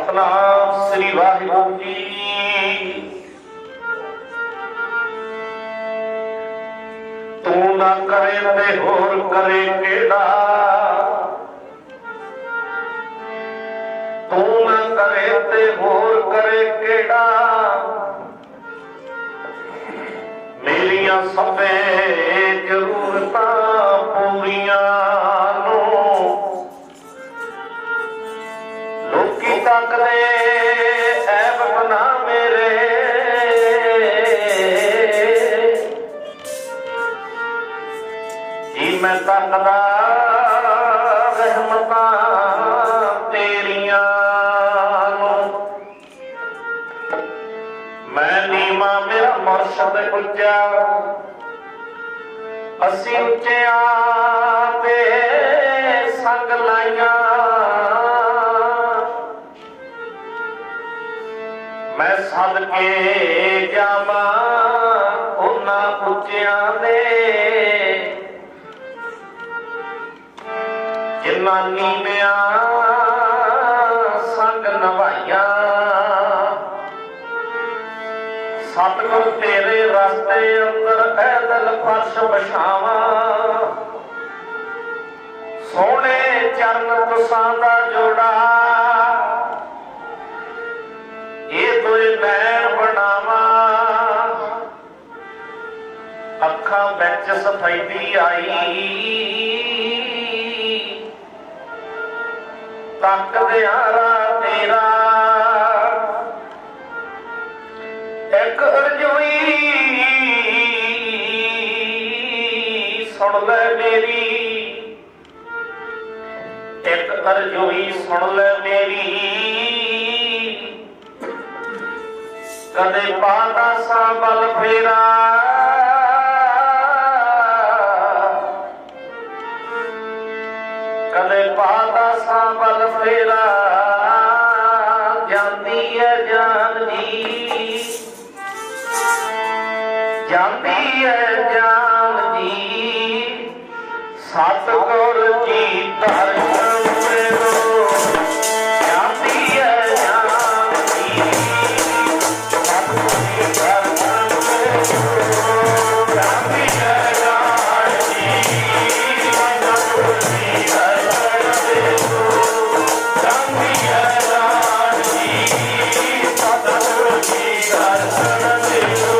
सतनाम श्री वाहिगुरू जी। तू ना करे ते होर करे केड़ा, तू ना करे ते होर करे केड़ा, मेरियां सबे जरूरतां पूरियां नू लोकी तकदे ऐब बना मेरे, जी मैं तकदा रहमतां तेरियां नू। मैं नीवा मेरा मुर्शद उच्चा, असी उच्चियां ते संग लाइयां, मैं सदके जावां उन्हां उच्चियां दे, जिन्हां नीवियां संग नवाइयां। सतगुर तेरे रास्ते अंदर ऐदल फर्श बिछावां, सोहणे चरण तुसां दा जोड़ा, ये दोए नैन बनावा, अखां विच सफैदी आई, तकदियां राह तेरा। एक अर्जुई सुन ले मेरी, एक अर्जुई सुन ले मेरी, कदे पादा सा बल फेरा, कदे पादा सा बल फेरा, जांदी है जान जी, जांदी है जान जी, सतगुर जी दर्शन मेरो, जांदी है जान जी, सतगुर जी दर्शन मेरो, जांदी है जान जी, सतगुर जी दर्शन मेरो, जांदी है जान जी, सतगुर जी दर्शन मेरो।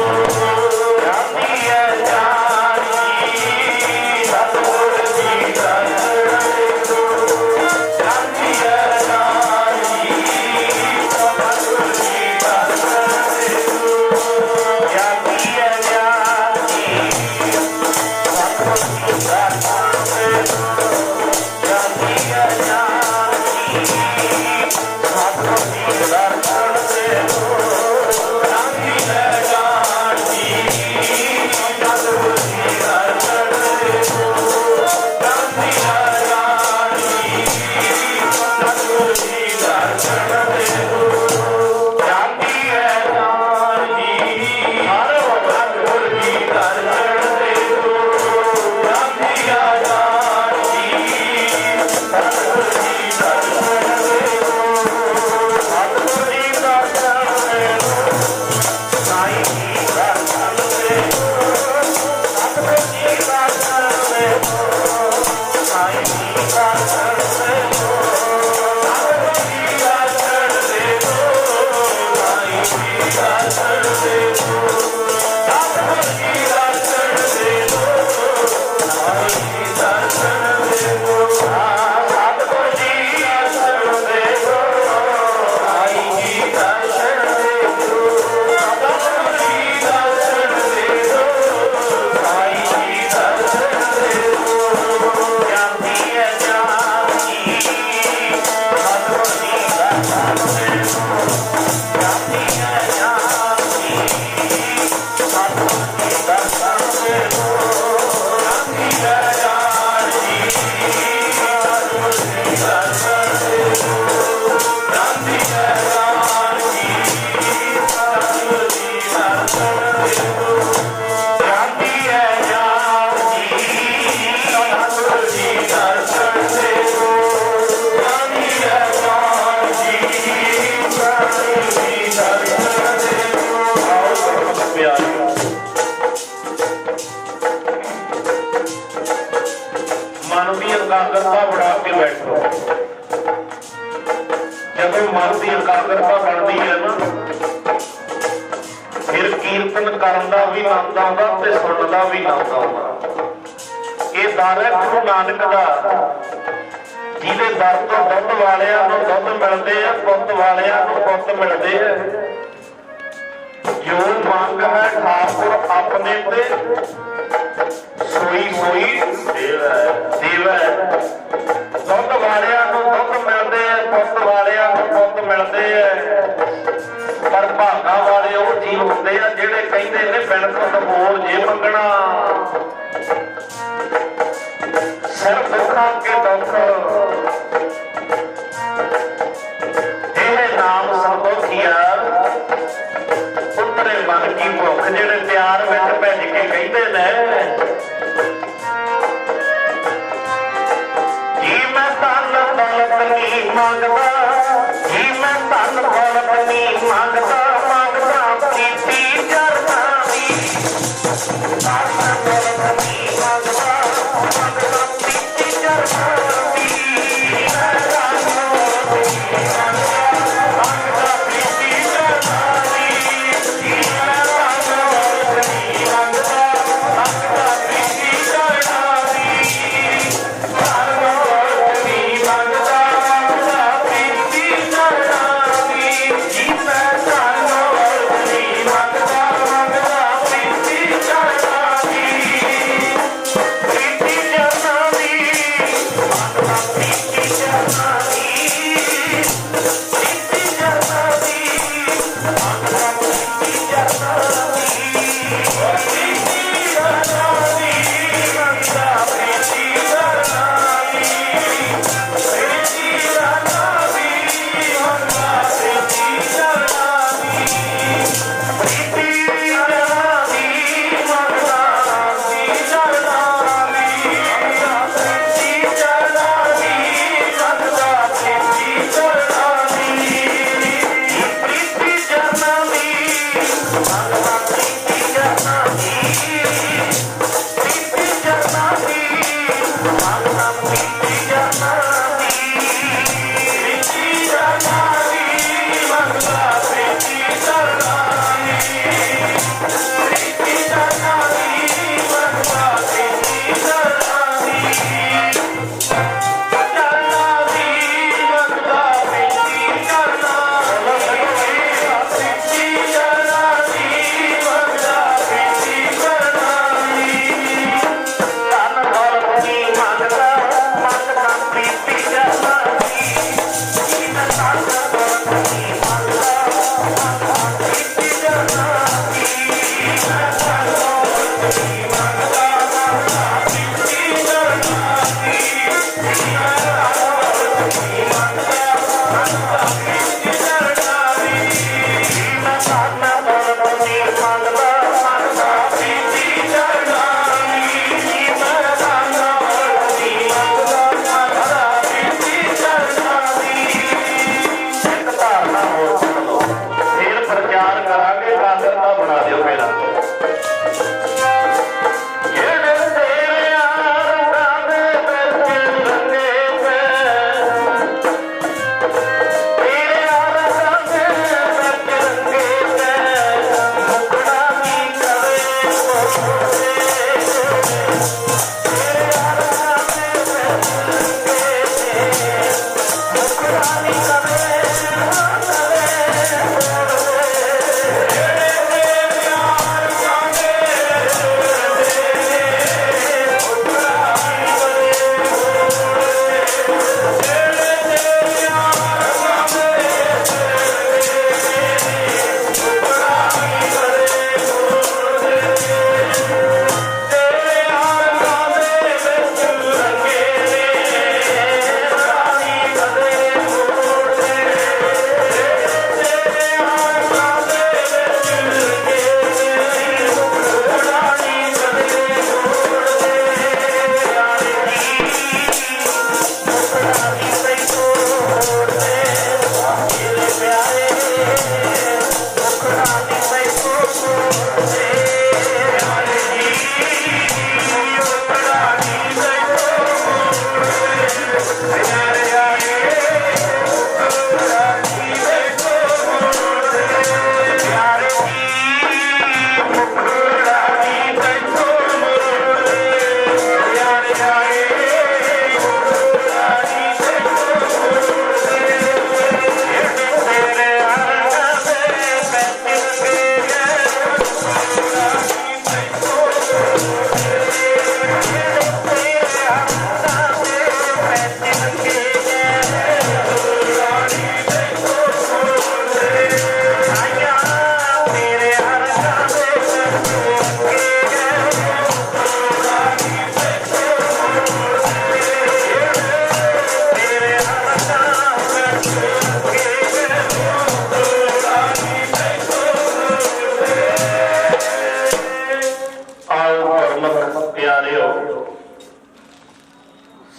मन की एकाग्रता बढ़ा के बैठो। जब मन की एकाग्रता बनती है ना, फिर कीर्तन करन दा भी आनंद आउंदा ते सुनन दा भी आनंद आउंदा। ये दर है गुरु नानक दा, जिहदे दर तो दुध वालियां नूं दुध मिलदे आ, पुੱਤ वालियां नूं पुੱਤ मिलदे आ। जो मंग है ठाकुर अपने ते सोई सोई देवै। दुध वालियां नूं दुध मिलदे आ, पुੱਤ वालियां नूं पुੱਤ मिलदे आ। पर भागा वाले वो जीव होंदे आ जिहड़े कहिंदे ने बिन दुध मोल जे मंगना। सिर दुखां के दुख नाम संतोखिया, उतरे मन की भुख। जिहड़े प्यार विच भज के कहिंदे ने जी मैं धन दौलत नहीं मंगदा, जी मैं धन दौलत नहीं मंगदा, मंगदा प्रीति चरना दी। धन दौलत नहीं मंगदा, मंगदा प्रीति चरना दी।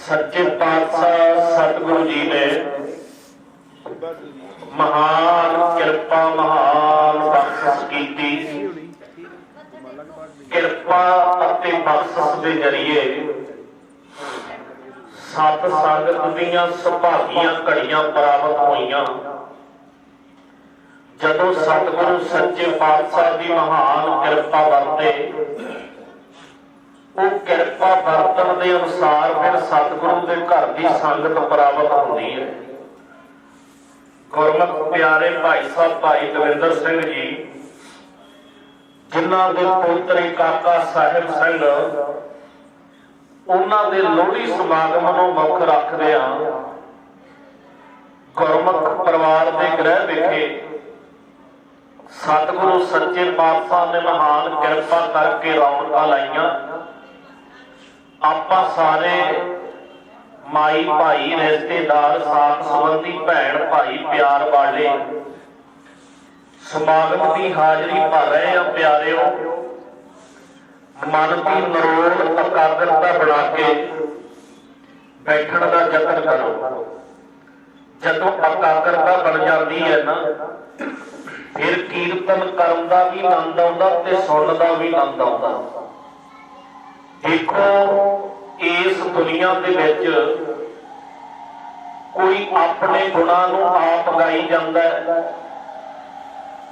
सच्चे पातशाह सतगुरु जी ने महान कृपा महान बख्शिश की। कृपा ਅਤੇ बख्शिश के जरिए सत संगत दीयां सुभागियां घड़ियां प्राप्त होईयां। जदों सतगुरु सच्चे पातशाह की महान कृपा वरते, वो कृपा बरतन के अनुसार फिर सतगुरु के घर की संगत प्राप्त होती है। गुरमुख प्यारे भाई साहब भाई दविंदर सिंह जी, जिन्हां दे पुत्र काका साहिब सिंह, उन्हां दे लोहड़ी समागम नूं मुख रखदिआं गुरमुख परिवार के गृह विखे सतगुरु सच्चे पातशाह ने महान कृपा करके रौनकां लाईआं। आपां सारे माई भाई रिश्तेदार साथ संबंधी भैन भाई प्यार वाले समागम की हाजरी भर रहे हैं। प्यारिओ, मन की नरोड़ एकाग्रता बना के बैठण का यतन करो। जदों एकाग्रता बन जाती है ना, फिर कीर्तन करन दा भी आनंद आउंदा ते सुणन दा भी आनंद आउंदा। देखो, इस दुनिया दे विच कोई अपने गुणां नूं आप गाई जांदा है,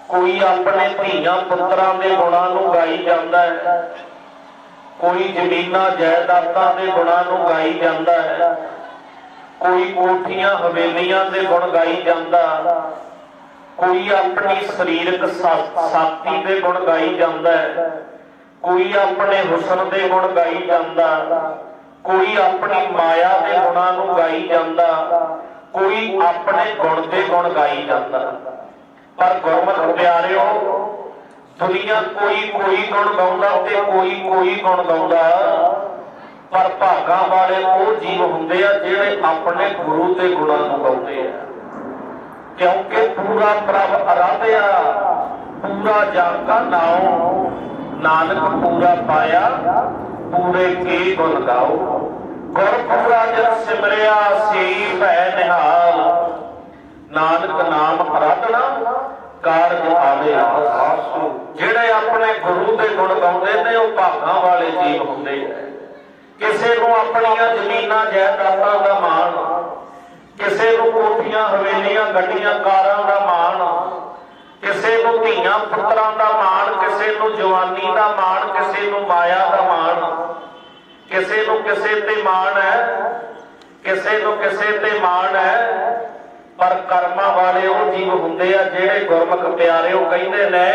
कोई अपने धीआं पुत्रां दे गुणां नूं गाई जांदा है, कोई जमीनां जायदादां दे गुणां नूं गाई जांदा है, कोई कोठियां हवेलियां दे गुण गाई जांदा, कोई अपनी शरीरक शक्ति दे गुण गाई जांदा है, कोई अपने हुसन दे गुण गाई जांदा, कोई अपनी माया दे गुणां नूं गाई जांदा, कोई अपने गुण दे गुण गाई जांदा। पर गुरमुख प्यारिओ, दुनिया कोई कोई गुण गाउंदा ते कोई गुण गाउंदा, पर भागां वाले वो जीव हुंदे आ जिहड़े अपने गुरु दे गुणां नूं गाउंदे आ। क्योंकि पूरा प्रभ आराध्या पूरा जागा नाओ, नानक पूरा पाया पूरे के गुण गाओ। गुर पूरा जन सिमरिया सेई भै निहाल, नानक नाम आराधना कारज आवे आस। जिहड़े अपने गुरु दे गुण गाउंदे ने वो भागां वाले जीव हुंदे आ। किसे नूं अपणियां जमीनां जायदादां दा माण, किसे नूं कोठियां हवेलियां गड्डियां कारां दा माण, किसे नूं धीआं पुत्रां दा माण, किसे नूं जवानी दा माण, किसे नूं माया दा माण, किसे नूं किसे ते माण है, किसे नूं किसे ते माण है। पर कर्मां वाले वो जीव हुंदे आ जिहड़े गुरमुख प्यारिओ कहिंदे ने,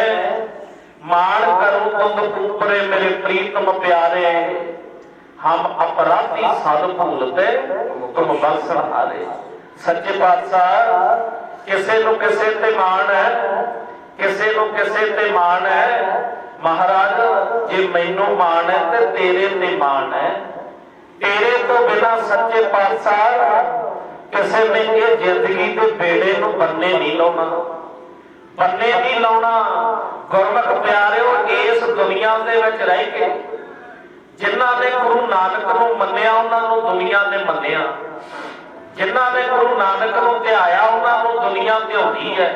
माण करूं तुंद ऊपरे मेरे प्रीतम प्यारे, हम अपराधी सद भूलते तुम बख्शन हारे। सच्चे पातशाह, किसे नूं किसे ते माण है, किसे नूं किसे ते माण है। महाराज, जे मैनू माण है ते तेरे ते माण है। तेरे तो बिना सच्चे पातशाह किसे ने ये जिंदगी के बेड़े नूं बन्ने नहीं लाउणा, बन्ने नहीं लाउणा। गुरमुख प्यारिओ, इस दुनिया दे विच रह के जिन्हां ने गुरु नानक नूं मन्निया उन्हां नूं दुनिया ने मन्निया, जिन्हां ने गुरु नानक नूं ध्याया उन्हां नूं दुनिया ध्याउंदी है,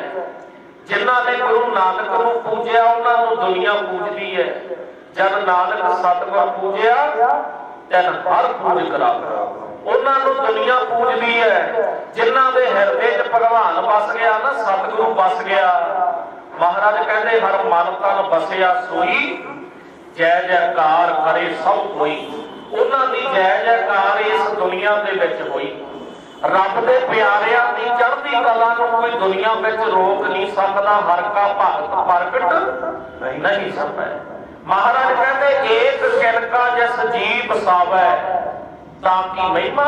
जिन्हां ने गुरु नानक नूं पूजिया उन्हां नूं दुनिया पूजदी है। जद नानक सतगुर पूजिया तैन हर पूज करावे, उन्हां नूं दुनिया पूजदी है। जिन्हां दे हिरदे च भगवान बस गया ना, सतगुरु बस गया। महाराज कहते हर मन तन बसिया सोई, जय जयकार करे सब कोई। उन्हां दी जय जयकार इस दुनिया दे विच होई। रब दे प्यारिआं दी चढ़दी कला नूं कोई दुनिया विच रोक नहीं सकदा, हर का भगत प्रगट नहीं सकदा। महाराज कहते एक किनका जिस जी बसावै ताकि महिमा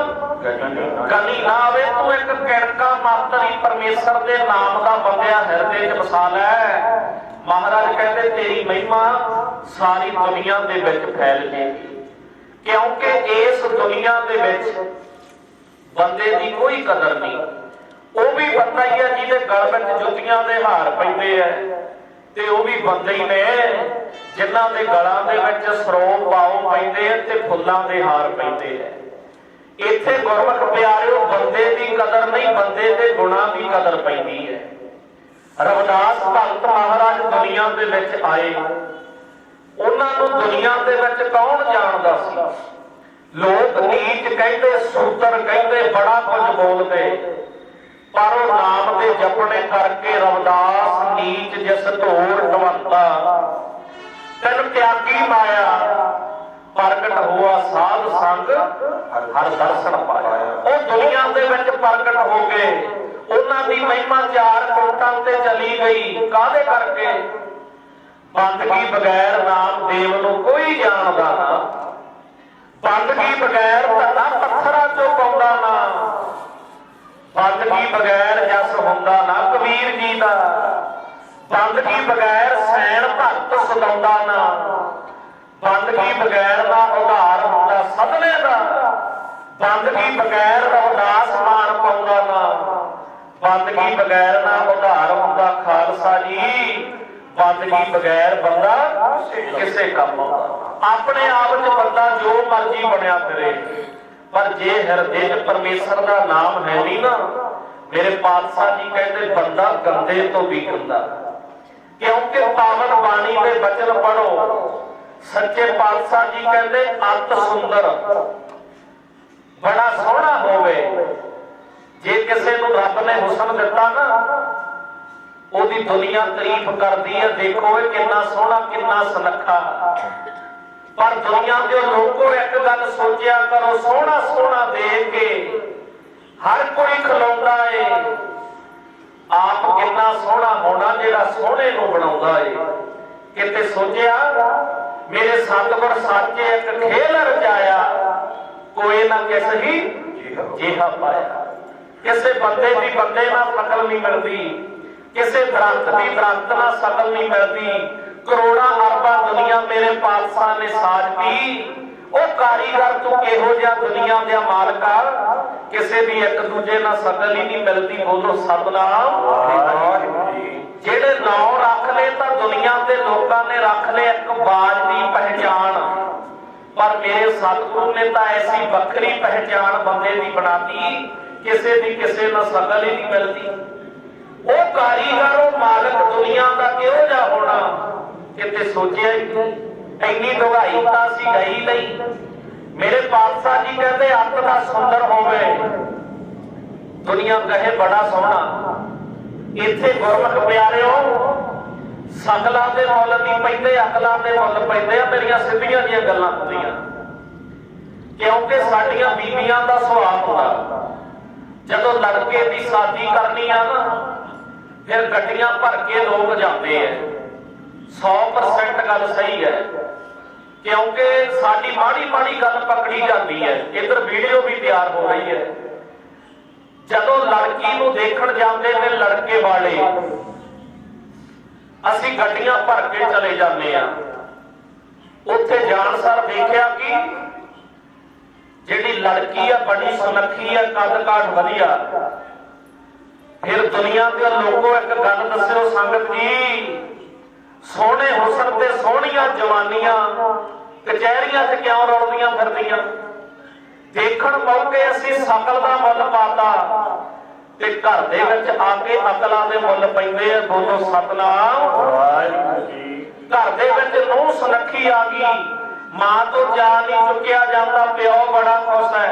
गली ना आवे। तू एक किनका मात्र ही परमेश्वर दे नाम दा बंदिया हिरदे च बसा लै। महाराज कहते तेरी महिमा सारी दुनिया दे विच फैल जाएगी, क्योंकि इस दुनिया दे विच बंदे की कोई कदर नहीं। वो भी बंदा ही है जिहदे गल विच जुत्तियां दे हार पैंदे है, ते वो भी बंदे ही ने जिन्हां दे गलां दे विच सरों पाओ पैंदे ते फुल्लां दे हार पैंदे है। इत्थे गुरमुख प्यारिओ बंदे की कदर नहीं, बंदे के गुणां की कदर पैंदी है। रविदास भगत महाराज दुनिया दे विच आए, उन्हां नूं दुनिया दे विच कौन जानदा सी? लोग नीच कहते, सूतर कहते, बड़ा कुछ बोलते, पर वो नाम दे जपने करके रविदास नीच जिस ढोर ढवंता तिन त्यागी माया प्रगट हुआ साध संग हर दर्शन पाया। वो दुनिया दे विच प्रगट हो गए, उन्हां दी महिमा 4 कोटां ते चली गई। काहदे करके? बंदगी बगैर नाम देव नूं कोई जानदा ना, बंदगी बगैर धना पत्थरां चों पाउंदा ना, बंदगी बगैर जस हुंदा ना कबीर जी दा, बंदगी बगैर सैन भगत सदाउंदा ना, बंदगी बगैर ना उधार हुंदा सदने दा, बंदगी बगैर रविदास मान पाउंदा ना, बंदगी बगैर ना उधार हुंदा खालसा जी, बंदगी बगैर बंदा किसे काम आउंदा। अपने आप च बंदा जो मर्जी बनिया फिरे, पर जे हृदय च परमेश्वर का नाम है नहीं ना, मेरे पातशाह जी कहते बंदा गंदे तो भी गंदा। क्योंकि पावन बाणी के वचन पढ़ो, सच्चे पातशाह जी कहते अत सुंदर बड़ा सोहना होवे। जे किसी को रब ने हुसन दिता ना, ओदी दुनिया तारीफ करती है, देखो कितना सोहना कितना सुनखा। पर दुनिया के लोगों एक गल सोचा करो, सोहना सोहना देख के हर कोई खिलाउंदा है, आप कितना सोहना होना जिहड़ा सोहणे नूं बनाउंदा है। किते सोचिया मेरे सतगुर साचे एक खेल रचाया, कोई ना किस ही जिहा पाया। किसी बंदे की बंदे नाल शकल नहीं मिलती, किसी दरख्त की दरख्त नाल शकल नहीं मिलती। करोड़ा अरबा दुनिया मेरे पातशाह ने साजती, वो कारीगर तू किहो जिहा दुनिया दे मालका, किसी भी एक दूजे नाल शकल ही नहीं मिलती। बोलो सतनाम। जेड़े नाम रख ले तां दुनिया के लोगों ने रख ले एक बाज की पहचान, पर मेरे सतगुरु ने तां ऐसी वक्री पहचान बंदे की बनाती, किसी भी किसी नाल शकल ही नहीं मिलती। वो कारीगर वो मालिक दुनिया का किहो जिहा होना, किते सोचिया इन्नी डुगाई तां असीं गई नहीं। मेरे पातशाह जी कहते अत दा सुंदर होवे, दुनिया कहे बड़ा सोहना। इत्थे गुरमुख प्यारिओ शकलां दे मुੱਲ नहीं पैंदे, अकलां दे मुੱਲ पैंदे। मेरियां सिद्धियां दीयां गल्लां हुंदियां, क्योंकि साडियां बीबियां दा सुभाव हुंदा, जदों लड़के दी शादी करनी आ ना, फिर गड्डियां भर के लोग जाते हैं। 100% गल सही है, क्योंकि साडी माड़ी माड़ी गल पकड़ी जाती है। इधर वीडियो भी तैयार हो रही है। जदों लड़की नूं देखण जाते ने लड़के वाले, असीं गड्डियां भर के चले जाते हैं। उत्थे जाण सार देखिया कि जिहड़ी लड़की है बड़ी सुनखी है, कद काठ वधिया। फिर दुनिया के लोगों एक गल दस्सिओ संगत जी, सोहणे हुसन ते सोहणियां जवानियां कचहरियां च क्यों रौलदियां फिरदियां? देखण मौके असीं शकल दा मुੱਲ पाता ते घर दे विच आके अकलां दे मुੱਲ पैंदे आ। बोलो सतनाम। घर दे विच नूंह सुनखी आ गई, मां तो जा नहीं चुकिया जाता, प्यो बड़ा खुश है।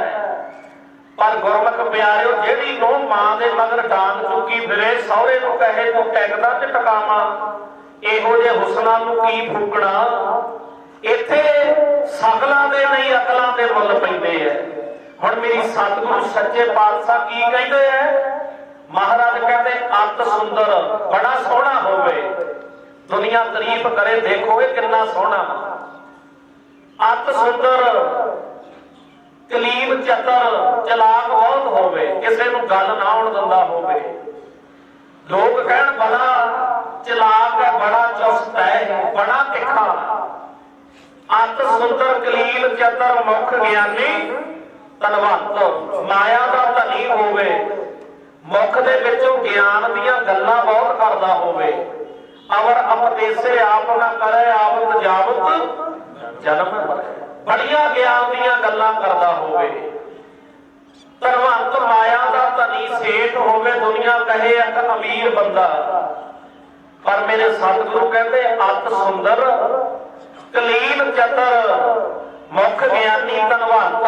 पर गुरमुख प्यारिओ जेहड़ी नूंह मां दे मगर डांग चुकी फिरे, सहुरे नूं कहे तूं टैगदा ते टकावां, इहो जे हुसनां नूं की फूकणा। इत्थे शकलां दे नहीं अकलां दे मुੱਲ पैंदे है। हुण मेरी सतगुरु सच्चे पातशाह की कहते हैं? महाराज कहते अत सुंदर बड़ा सोहना होवे, दुनिया तारीफ करे, देखो ये कितना सोहना। अत सुंदर कलीम चतर चलाक बहुत होवे, किसी नूं गल ना आउण दिंदा होवे। लोग कहण बड़ा चलाक है, बड़ा चुस्त है, बड़ा तिखा। अत सुंदर कलील चतर मुख ज्ञानी धनवंत, माया का धनी होवे, मुख दे विचों ज्ञान दीयां गल्लां बहुत करदा होवे। अवर उपदेसे आप ना करे, आवत जावत जन्म मरे। बड़िया ज्ञान दीयां गल्लां करदा होवे। ਧਨਵੰਤ ਮਾਇਆ ਦਾ ਧਨੀ ਸੇਠ ਹੋਵੇ, ਦੁਨੀਆ ਕਹੇ ਇੱਕ ਅਮੀਰ ਬੰਦਾ, ਪਰ ਮੇਰੇ ਸਤਿਗੁਰੂ ਕਹਿੰਦੇ ਅਤ ਸੁੰਦਰ ਕਲੀਨ ਚਤਰ ਮੁਖ ਗਿਆਨੀ ਧਨਵੰਤ,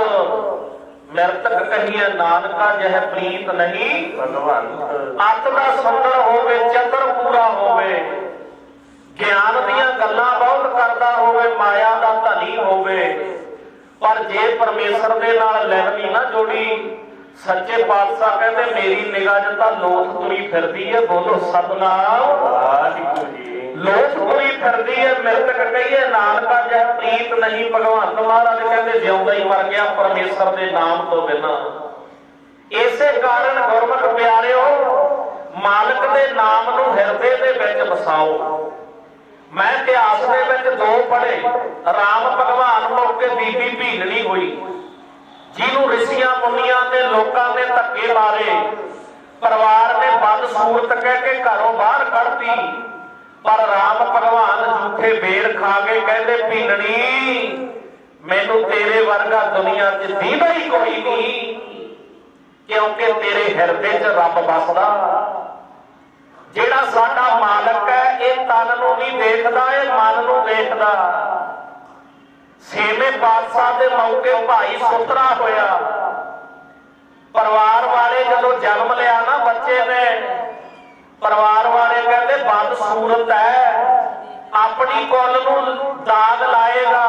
ਮਿਰਤਕ ਕਹੀਏ ਨਾਨਕਾ ਜਹ ਪ੍ਰੀਤ ਨਹੀਂ ਧਨਵੰਤ। ਅਤ ਦਾ ਸੁੰਦਰ ਹੋਵੇ, ਚਤਰ ਪੂਰਾ ਹੋਵੇ, ਗਿਆਨ ਦੀਆਂ ਗੱਲਾਂ ਬਹੁਤ ਕਰਦਾ ਹੋਵੇ, ਮਾਇਆ ਦਾ ਧਨੀ ਹੋਵੇ, ਪਰ ਜੇ ਪਰਮੇਸ਼ਰ ਦੇ ਨਾਲ ਲੈਣੀ ਨਾ ਜੋੜੀ, ਸੱਚੇ ਪਾਤਸ਼ਾਹ ਕਹਿੰਦੇ ਮੇਰੀ ਨਿਗਾਹ 'ਚ ਤਾਂ ਲੋਥ ਤੁਰੀ ਫਿਰਦੀ ਹੈ। ਬੋਲੋ ਸਤਿਨਾਮ ਵਾਹਿਗੁਰੂ ਜੀ। ਲੋਥ ਤੁਰੀ ਫਿਰਦੀ ਹੈ, ਮਿਰਤਕ ਕਹੀਏ ਨਾਨਕਾ ਜਹ ਪ੍ਰੀਤ ਨਹੀਂ। ਭਗਵੰਤ ਮਹਾਰਾਜ ਕਹਿੰਦੇ ਜਿਉਂਦਾ ਹੀ ਮਰ ਗਿਆ ਪਰਮੇਸ਼ਰ ਦੇ ਨਾਮ ਤੋਂ ਬਿਨਾਂ। ਇਸੇ ਕਾਰਨ ਗੁਰਮੁਖ ਪਿਆਰਿਓ, ਮਾਲਕ ਦੇ ਨਾਮ ਨੂੰ ਹਿਰਦੇ ਦੇ ਵਿੱਚ ਵਸਾਓ। ਮੈਂ ਇਤਿਹਾਸ ਦੇ ਵਿੱਚ ਦੋ ਪੜ੍ਹੇ। ਰਾਮ ਭਗਵਾਨ ਮੌਕੇ ਬੀਬੀ ਭੀਲਣੀ ਹੋਈ, ਜਿਹਨੂੰ ਰਿਸ਼ੀਆਂ ਮੁਨੀਆਂ ਤੇ ਲੋਕਾਂ ਨੇ ਧੱਕੇ ਮਾਰੇ, ਪਰਿਵਾਰ ਨੇ ਬਦਸੂਰਤ ਕਹਿ ਕੇ ਘਰੋਂ ਬਾਹਰ ਕੱਢਤੀ, ਪਰ ਰਾਮ ਭਗਵਾਨ ਝੂਠੇ ਬੇਰ ਖਾ ਕੇ ਕਹਿੰਦੇ ਭੀਲਣੀ ਮੈਨੂੰ ਤੇਰੇ ਵਰਗਾ ਦੁਨੀਆ 'ਚ ਦੀਦਾ ਹੀ ਕੋਈ ਨਹੀਂ, ਕਿਉਂਕਿ ਤੇਰੇ ਹਿਰਦੇ 'ਚ ਰੱਬ ਵਸਦਾ। ਜਿਹੜਾ ਸਾਡਾ ਮਾਲਕ ਹੈ ਇਹ ਤਨ ਨੂੰ ਨਹੀਂ ਦੇਖਦਾ, ਇਹ ਮਨ ਨੂੰ ਦੇਖਦਾ। ਛੇਵੇਂ ਪਾਤਸ਼ਾਹ ਦੇ ਮੌਕੇ ਭਾਈ ਸੁਥਰਾ ਹੋਇਆ, ਪਰਿਵਾਰ ਵਾਲੇ ਜਦੋਂ ਜਨਮ ਲਿਆ ਨਾ ਬੱਚੇ ਨੇ, ਪਰਿਵਾਰ ਵਾਲੇ ਕਹਿੰਦੇ ਬਦਸੂਰਤ ਹੈ, ਆਪਣੀ ਕੁੱਲ ਨੂੰ ਦਾਗ ਲਾਏਗਾ,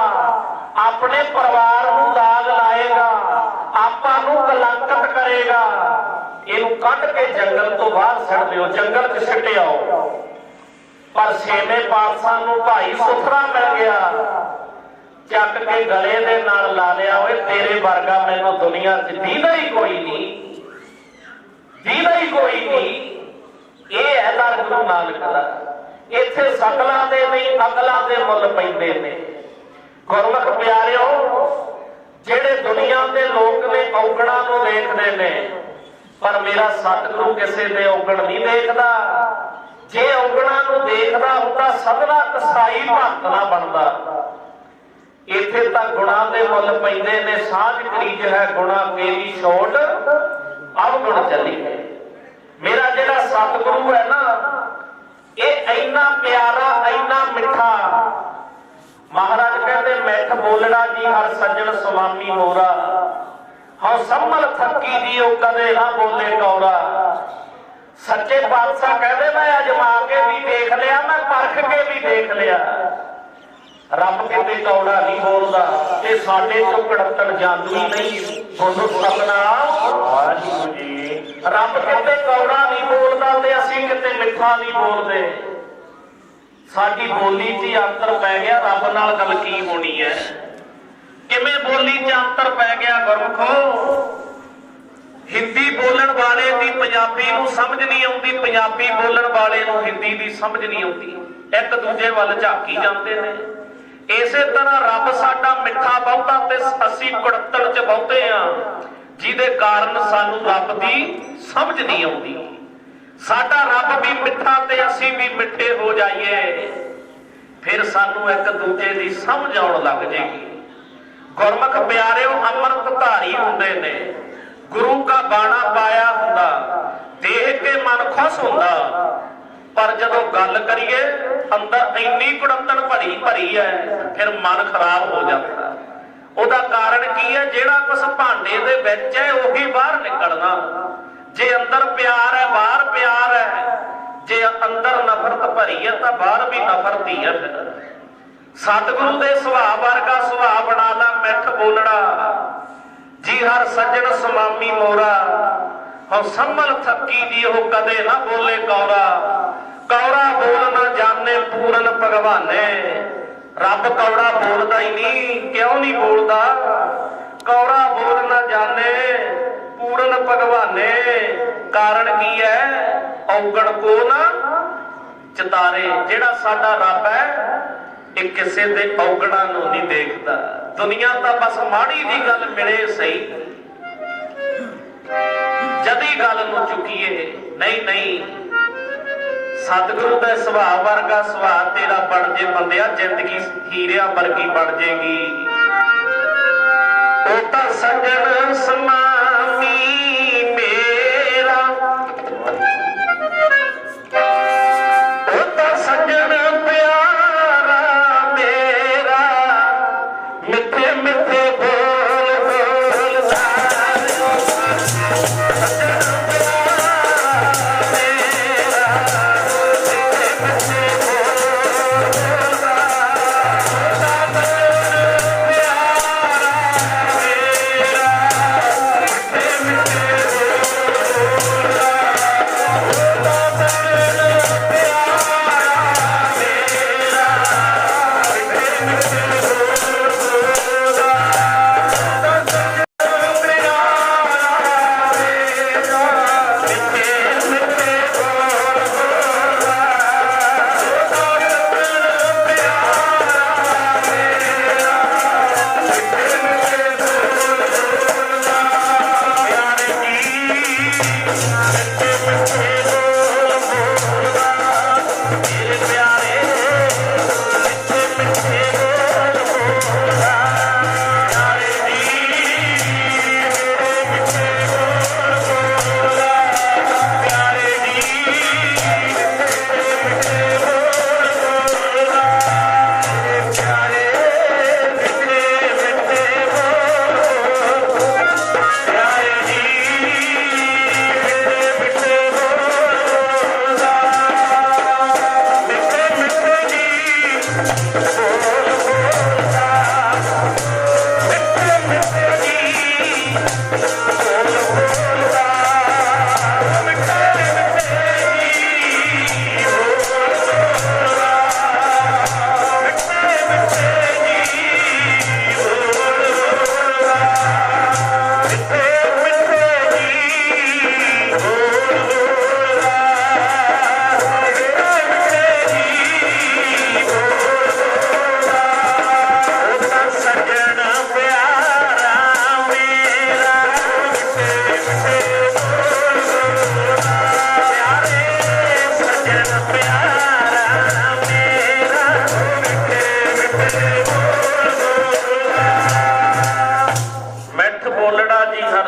ਆਪਣੇ ਪਰਿਵਾਰ ਨੂੰ ਦਾਗ ਲਾਏਗਾ, ਆਪਾਂ ਨੂੰ ਕਲੰਕਿਤ ਕਰੇਗਾ, ਇਹਨੂੰ ਕੱਢ ਕੇ ਜੰਗਲ ਤੋਂ ਬਾਹਰ ਛੱਡ ਦਿਓ, ਜੰਗਲ 'ਚ ਸਿੱਟ ਆਓ। ਪਰ ਛੇਵੇਂ ਪਾਤਸ਼ਾਹ ਨੂੰ ਭਾਈ ਸੁਥਰਾ ਮਿਲ ਗਿਆ, ਚੱਕ ਕੇ ਗਲੇ ਦੇ ਨਾਲ ਲਾ ਲਿਆ। ਓਏ ਤੇਰੇ ਵਰਗਾ ਮੈਨੂੰ ਦੁਨੀਆ 'ਚ ਦੀਦਾ ਹੀ ਕੋਈ ਨਹੀਂ, ਦੀਦਾ ਹੀ ਕੋਈ ਨਹੀਂ। ਇਹ ਹੈ ਦਰ ਗੁਰੂ ਨਾਨਕ ਦਾ। ਇੱਥੇ ਸਕਲਾਂ ਦੇ ਨਹੀਂ ਅਕਲਾਂ ਦੇ ਮੁੱਲ ਪੈਂਦੇ ਨੇ। ਗੁਰਮੁਖ ਪਿਆਰਿਓ, ਜਿਹੜੇ ਦੁਨੀਆ ਦੇ ਲੋਕ ਨੇ ਔਗਣਾਂ ਨੂੰ ਦੇਖਦੇ ਨੇ, ਪਰ ਮੇਰਾ ਸਤਿਗੁਰੂ ਕਿਸੇ ਦੇ ਔਗਣ ਨਹੀਂ ਦੇਖਦਾ। ਜੇ ਔਗਣਾਂ ਨੂੰ ਦੇਖਦਾ ਹੁੰਦਾ ਸਭਨਾ ਕਸਾਈ ਭਗਤ ਨਾ ਬਣਦਾ। ਇੱਥੇ ਤਾਂ ਗੁਣਾਂ ਦੇ ਮੁੱਲ ਪੈਂਦੇ ਨੇ। ਸਾਂਝ ਕਰੀਜ ਹੈ ਗੁਣਾ ਮੇਰੀ ਛੋਟ ਅਵਗੁਣ ਚੱਲੀ ਹੈ। ਮੇਰਾ ਜਿਹੜਾ ਸਤਿਗੁਰੂ ਹੈ ਨਾ, ਇਹ ਇੰਨਾ ਪਿਆਰਾ, ਇੰਨਾ ਮਿੱਠਾ। ਮਹਾਰਾਜ ਕਹਿੰਦੇ ਮਿੱਠ ਬੋਲਣਾ ਜੀ ਹਰ ਸੱਜਣ ਸੁਆਮੀ ਮੋਰਾ, ਹਉ ਸੰਭਲ ਥੱਕੀ ਦੀ ਉਹ ਕਦੇ ਨਾ ਬੋਲੇ ਕੌੜਾ। ਸੱਚੇ ਪਾਤਸ਼ਾਹ ਕਹਿੰਦੇ ਮੈਂ ਅਜਮਾ ਕੇ ਵੀ ਦੇਖ ਲਿਆ, ਮੈਂ ਪਰਖ ਕੇ ਵੀ ਦੇਖ ਲਿਆ, ਰੱਬ ਕਿਤੇ ਕੌੜਾ ਨਹੀਂ ਬੋਲਦਾ। ਇਹ ਸਾਡੇ ਚੋਂ ਕੜਤਣ ਜਾਦੂ ਹੀ ਨਹੀਂ। ਬੋਲੋ ਸਤਿਨਾਮ ਵਾਹਿਗੁਰੂ ਜੀ। ਰੱਬ ਕਿਤੇ ਕੌੜਾ ਨਹੀਂ ਬੋਲਦਾ ਤੇ ਅਸੀਂ ਕਿਤੇ ਮਿੱਠਾ ਨਹੀਂ ਬੋਲਦੇ। ਸਾਡੀ ਬੋਲੀ 'ਚ ਅੰਤਰ ਪੈ ਗਿਆ। ਰੱਬ ਨਾਲ ਗੱਲ ਕੀ ਹੋਣੀ ਹੈ? ਕਿਵੇਂ ਬੋਲੀ 'ਚ ਅੰਤਰ ਪੈ ਗਿਆ? ਗੁਰਮਖੋ, ਹਿੰਦੀ ਬੋਲਣ ਵਾਲੇ ਦੀ ਪੰਜਾਬੀ ਨੂੰ ਸਮਝ ਨਹੀਂ ਆਉਂਦੀ, ਪੰਜਾਬੀ ਬੋਲਣ ਵਾਲੇ ਨੂੰ ਹਿੰਦੀ ਦੀ ਸਮਝ ਨਹੀਂ ਆਉਂਦੀ। ਇੱਕ ਦੂਜੇ ਵੱਲ ਝਾਕੀ ਜਾਂਦੇ ਨੇ। ਇਸੇ ਤਰ੍ਹਾਂ ਰੱਬ ਸਾਡਾ ਮਿੱਠਾ ਬਹੁਤਾ ਤੇ ਅਸੀਂ ਕੁੜੱਤਣ 'ਚ ਬਹੁਤੇ ਆ, ਜਿਹਦੇ ਕਾਰਨ ਸਾਨੂੰ ਰੱਬ ਦੀ ਸਮਝ ਨਹੀਂ ਆਉਂਦੀ। ਸਾਡਾ ਰੱਬ ਵੀ ਮਿੱਠਾ ਤੇ ਅਸੀਂ ਵੀ ਮਿੱਠੇ ਹੋ ਜਾਈਏ, ਫਿਰ ਸਾਨੂੰ ਇੱਕ ਦੂਜੇ ਦੀ ਸਮਝ ਆਉਣ ਲੱਗ ਜੇਗੀ। ਗੁਰਮੁਖ ਪਿਆਰਿਓ ਅੰਮ੍ਰਿਤ ਧਾਰੀ ਹੁੰਦੇ ਨੇ, ਗੁਰੂ ਕਾ ਬਾਣਾ ਪਾਇਆ ਹੁੰਦਾ, ਦੇਖ ਕੇ ਮਨ ਖੁਸ਼ ਹੁੰਦਾ, ਪਰ ਜਦੋਂ ਗੱਲ ਕਰੀਏ ਅੰਦਰ ਇੰਨੀ ਕੁੜੱਤਣ ਭਰੀ ਹੈ, ਫਿਰ ਮਨ ਖਰਾਬ ਹੋ ਜਾਂਦਾ। ਉਹਦਾ ਕਾਰਨ ਕੀ ਹੈ? ਜਿਹੜਾ ਕੁਛ ਭਾਂਡੇ ਦੇ ਵਿੱਚ ਹੈ ਉਹੀ ਬਾਹਰ ਨਿਕਲਣਾ। ਜੇ ਅੰਦਰ ਪਿਆਰ ਹੈ ਬਾਹਰ ਪਿਆਰ ਹੈ, ਜੇ ਅੰਦਰ ਨਫ਼ਰਤ ਭਰੀ ਹੈ ਤਾਂ ਬਾਹਰ ਵੀ ਨਫ਼ਰਤ ਹੀ ਹੈ। ਫਿਰ ਸਤਿਗੁਰੂ ਦੇ ਸੁਭਾਅ ਵਰਗਾ ਸੁਭਾਅ ਬਣਾ ਲਾ, ਮਿੱਠ ਬੋਲਣਾ ਜੀ ਹਰ ਸੱਜਣ ਸੁਆਮੀ ਮੋਰਾ, ਹਉ ਸੰਭਲ ਥੱਕੀ ਦੀ ਉਹ ਕਦੇ ਨਾ ਬੋਲੇ ਕੌੜਾ। ਕੌੜਾ ਬੋਲ ਨਾ ਜਾਣੇ ਪੂਰਨ ਭਗਵਾਨੇ। ਰੱਬ ਕੌੜਾ ਬੋਲਦਾ ਹੀ ਨਹੀਂ। ਕਿਉਂ ਨਹੀਂ ਬੋਲਦਾ? ਕੌੜਾ ਬੋਲ ਨਾ ਜਾਣੇ ਪੂਰਨ ਭਗਵਾਨੇ। ਕਾਰਨ ਕੀ ਹੈ? ਔਗਣ ਕੋ ਨਾ ਚਿਤਾਰੇ। ਜਿਹੜਾ ਸਾਡਾ ਰੱਬ ਹੈ ਇਹ ਕਿਸੇ ਦੇ ਔਗਣਾਂ ਨੂੰ ਨਹੀਂ ਦੇਖਦਾ। ਦੁਨੀਆ ਤਾਂ ਬਸ ਮਾੜੀ ਦੀ ਗੱਲ ਮਿਲੇ ਸਹੀ, ਜਦੀ ਗੱਲ ਨੂੰ ਚੁੱਕੀਏ। ਨਹੀਂ, ਸਤਿਗੁਰੂ ਦਾ ਸੁਭਾਅ ਵਰਗਾ ਸੁਭਾਅ ਤੇਰਾ ਬਣ ਜੇ ਬੰਦਿਆ, ਜ਼ਿੰਦਗੀ ਹੀਰਿਆਂ ਵਰਗੀ ਬਣ ਜੇਗੀ। ਉਹ ਤਾਂ ਸੱਜਣ ਸਮਾਮੀ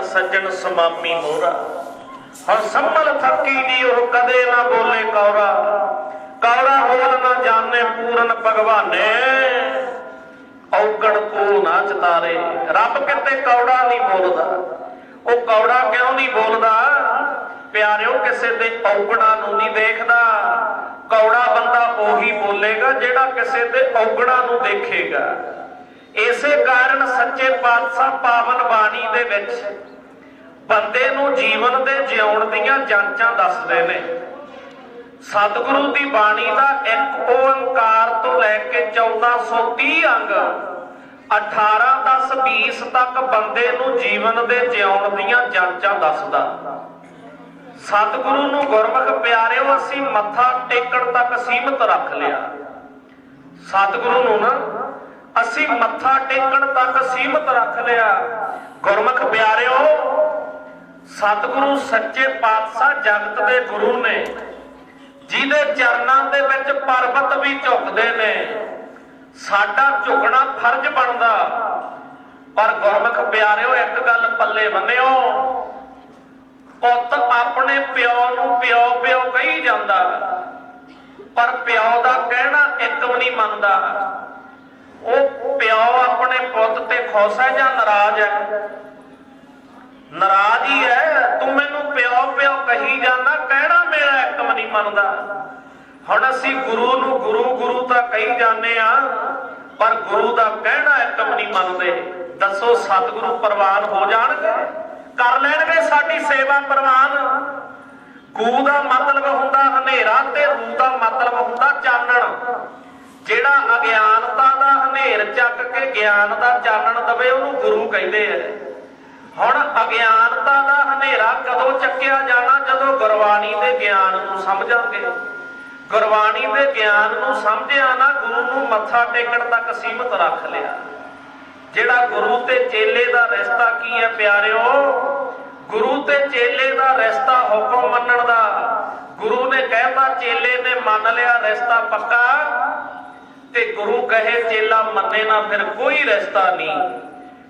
सज्जन समामी मोरा और संभल थकी दी ओह कदे ना बोले कौरा कौरा बोल ना जाने पूरन भगवाने औगड़ को ना चतारे। रब किते कौड़ा नहीं बोलदा। वो कौड़ा क्यों नहीं बोलदा प्यारिओ? किसे दे औगड़ा नूं नहीं देखदा। कौड़ा बंदा ओही बोलेगा जेड़ा किसे दे औगड़ा नूं देखेगा। इसे कारण सच्चे पातशाह पावन बाणी दे विच बंदे नूं जीवन दे जिउण दीआं जांचां दसदे ने। सतगुरु दी बाणी दा एक ओंकार तो लैके 1430 अंग 18 10 20 तक बंदे नूं जीवन दे जिउण दीआं जांचां दसदा। सतगुरु नूं गुरमुख प्यारिओ असीं मत्था टेकण तक सीमित रख लिया। सतगुरु नूं ना असीं मत्था टेकण तक सीमित रख लिया। गुरमुख प्यारिओ सतगुरु सच्चे पातशाह जगत दे गुरु ने जिहदे चरनां दे विच पर्वत भी झुकदे ने। साडा झुकना फर्ज बनदा। पर गुरमुख प्यारिओ एक गल पल्ले बन्निओ, पुੱਤ अपने प्यो नूं प्यो प्यो कही जांदा पर प्यो दा कहना एक भी नहीं मनदा। ਉਹ ਪਿਓ ਆਪਣੇ ਪੁੱਤ ਤੇ ਖੁਸ਼ ਹੈ ਜਾਂ ਨਾਰਾਜ਼ ਹੈ? ਨਾਰਾਜ਼ ਹੀ ਹੈ। ਤੂੰ ਮੈਨੂੰ ਪਿਓ ਪਿਓ ਕਹੀ ਜਾਂਦਾ, ਕਹਿਣਾ ਮੇਰਾ ਇੱਕ ਵੀ ਨਹੀਂ ਮੰਨਦਾ। ਹੁਣ ਅਸੀਂ ਗੁਰੂ ਨੂੰ ਗੁਰੂ ਗੁਰੂ ਤਾਂ ਕਹੀ ਜਾਂਦੇ ਆ ਪਰ ਗੁਰੂ ਦਾ ਕਹਿਣਾ ਇੱਕ ਵੀ ਨਹੀਂ ਮੰਨਦੇ। ਦੱਸੋ ਸਤਿਗੁਰੂ ਪ੍ਰਵਾਨ ਹੋ ਜਾਣਗੇ? ਕਰ ਲੈਣਗੇ ਸਾਡੀ ਸੇਵਾ ਪ੍ਰਵਾਨ? ਗੂ ਦਾ ਮਤਲਬ ਹੁੰਦਾ ਹਨੇਰਾ ਤੇ ਰੂ ਦਾ ਮਤਲਬ ਹੁੰਦਾ ਚਾਨਣ। ਜਿਹੜਾ ਅਗਿਆਨਤਾ ਦਾ ਹਨੇਰ ਚੱਕ ਕੇ ਗਿਆਨ ਦਾ ਚਾਨਣ ਦਵੇ ਉਹਨੂੰ ਗੁਰੂ ਕਹਿੰਦੇ ਆ। ਹੁਣ ਅਗਿਆਨਤਾ ਦਾ ਹਨੇਰਾ ਕਦੋਂ ਚੱਕਿਆ ਜਾਣਾ? ਜਦੋਂ ਗੁਰਬਾਣੀ ਦੇ ਗਿਆਨ ਨੂੰ ਸਮਝਾਂਗੇ। ਗੁਰਬਾਣੀ ਦੇ ਗਿਆਨ ਨੂੰ ਸਮਝਿਆ ਨਾ, ਗੁਰੂ ਨੂੰ ਮੱਥਾ ਟੇਕਣ ਤੱਕ ਸੀਮਤ ਰੱਖ ਲਿਆ। ਜਿਹੜਾ ਗੁਰੂ ਤੇ ਚੇਲੇ ਦਾ ਰਿਸ਼ਤਾ ਕੀ ਹੈ ਪਿਆਰਿਓ? ਗੁਰੂ ਤੇ ਚੇਲੇ ਦਾ ਰਿਸ਼ਤਾ ਹੁਕਮ ਮੰਨਣ ਦਾ। ਗੁਰੂ ਨੇ ਕਹਿਤਾ, ਚੇਲੇ ਨੇ ਮੰਨ ਲਿਆ ਰਿਸ਼ਤਾ ਪੱਕਾ ਤੇ ਗੁਰੂ ਕਹੇ ਚੇਲਾ ਮੰਨੇ ਨਾ, ਫਿਰ ਕੋਈ ਰਿਸ਼ਤਾ ਨਹੀਂ।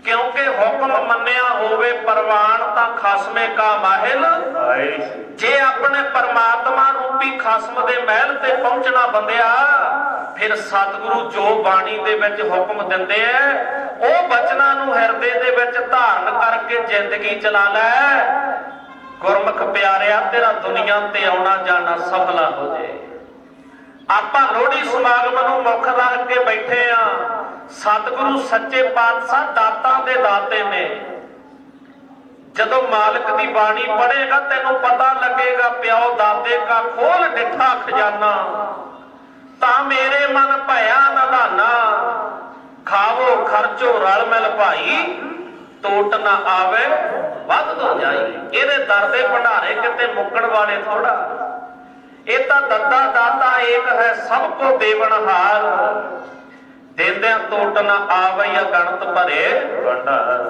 ਕਿਉਂਕਿ ਹੁਕਮ ਮੰਨਿਆ ਹੋਵੇ ਪ੍ਰਵਾਨ ਤਾਂ ਖਸਮੇ ਕਾ ਮਾਹਿਲ। ਜੇ ਆਪਣੇ ਪਰਮਾਤਮਾ ਰੂਪੀ ਖਸਮ ਦੇ ਮਹਿਲ ਤੇ ਪਹੁੰਚਣਾ ਬੰਦਿਆ, ਫਿਰ ਸਤਿਗੁਰੂ ਜੋ ਬਾਣੀ ਦੇ ਵਿੱਚ ਹੁਕਮ ਦਿੰਦੇ ਐ ਉਹ ਬਚਨਾਂ ਨੂੰ ਹਿਰਦੇ ਦੇ ਵਿੱਚ ਧਾਰਨ ਕਰਕੇ ਜ਼ਿੰਦਗੀ ਚਲਾ ਲੈ। ਗੁਰਮੁਖ ਪਿਆਰਿਆ, ਤੇਰਾ ਦੁਨੀਆ ਤੇ ਆਉਣਾ ਜਾਣਾ ਸਫਲਾ ਹੋ ਜਾਏ। ਆਪਾਂ ਲੋਹੜੀ ਸਮਾਗਮ ਨੂੰ ਮੁੱਖ ਰੱਖ ਕੇ ਬੈਠੇ ਆ। ਸਤਿਗੁਰੂ ਸੱਚੇ ਪਾਤਸ਼ਾਹ ਦਾਤਾਂ ਦੇ ਦਾਤੇ ਨੇ। ਜਦੋਂ ਮਾਲਕ ਦੀ ਬਾਣੀ ਪੜ੍ਹੇਗਾ ਤੈਨੂੰ ਪਤਾ ਲੱਗੇਗਾ, ਪਿਓ ਦਾਦੇ ਕਾ ਖੋਲ ਡਿੱਠਾ ਖਜ਼ਾਨਾ ਤਾਂ ਮੇਰੇ ਮਨ ਭਇਆ ਨਦਾਨਾ। ਖਾਵੋ ਖਰਚੋ ਰਲ ਮਿਲ ਭਾਈ, ਟੋਟ ਨਾ ਆਵੇ ਵੱਧ ਤੋਂ ਜਾਈ। ਇਹਦੇ ਦਰ ਦੇ ਭੰਡਾਰੇ ਕਿਤੇ ਮੁੱਕਣ ਵਾਲੇ ਥੋੜਾ। ਇਹ ਤਾਂ ਦੱਦਾ ਦਾਤਾ ਏਕ ਹੈ ਸਭ ਕੋ ਦੇਵਨਹਾਰ। ਦੇਂਦਿਆਂ ਟੋਟ ਨਾ ਆਵੇ ਅਗਣਤ ਭਰੇ,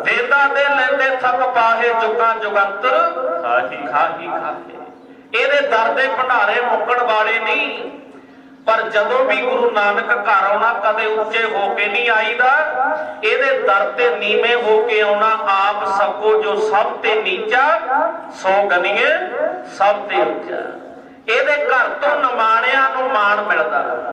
ਦੇਂਦਾ ਦੇ ਲੈਂਦੇ ਥੱਕ ਪਾਹੇ ਜੁਗਾਂ ਜੁਗੰਤਰ ਖਾਹੀ ਖਾਹੀ ਖਾਹੇ। ਇਹਦੇ ਦਰ ਦੇ ਭੰਡਾਰੇ ਮੁੱਕਣ ਵਾਲੇ ਨਹੀਂ। ਪਰ ਜਦੋਂ ਵੀ ਗੁਰੂ ਨਾਨਕ ਘਰ ਆਉਣਾ ਕਦੇ ਉੱਚੇ ਹੋ ਕੇ ਨਹੀਂ ਆਈਦਾ। ਇਹਦੇ ਦਰ ਤੇ ਨੀਵੇਂ ਹੋ ਕੇ ਆਉਣਾ। ਆਪ ਸਕੋ ਜੋ ਸਭ ਤੇ ਨੀਚਾ, ਸੋ ਗਨੀਏ ਸਭ ਤੇ ਉੱਚਾ। ਇਹਦੇ ਘਰ ਤੋਂ ਨਿਮਾਣਿਆਂ ਨੂੰ ਮਾਣ ਮਿਲਦਾ।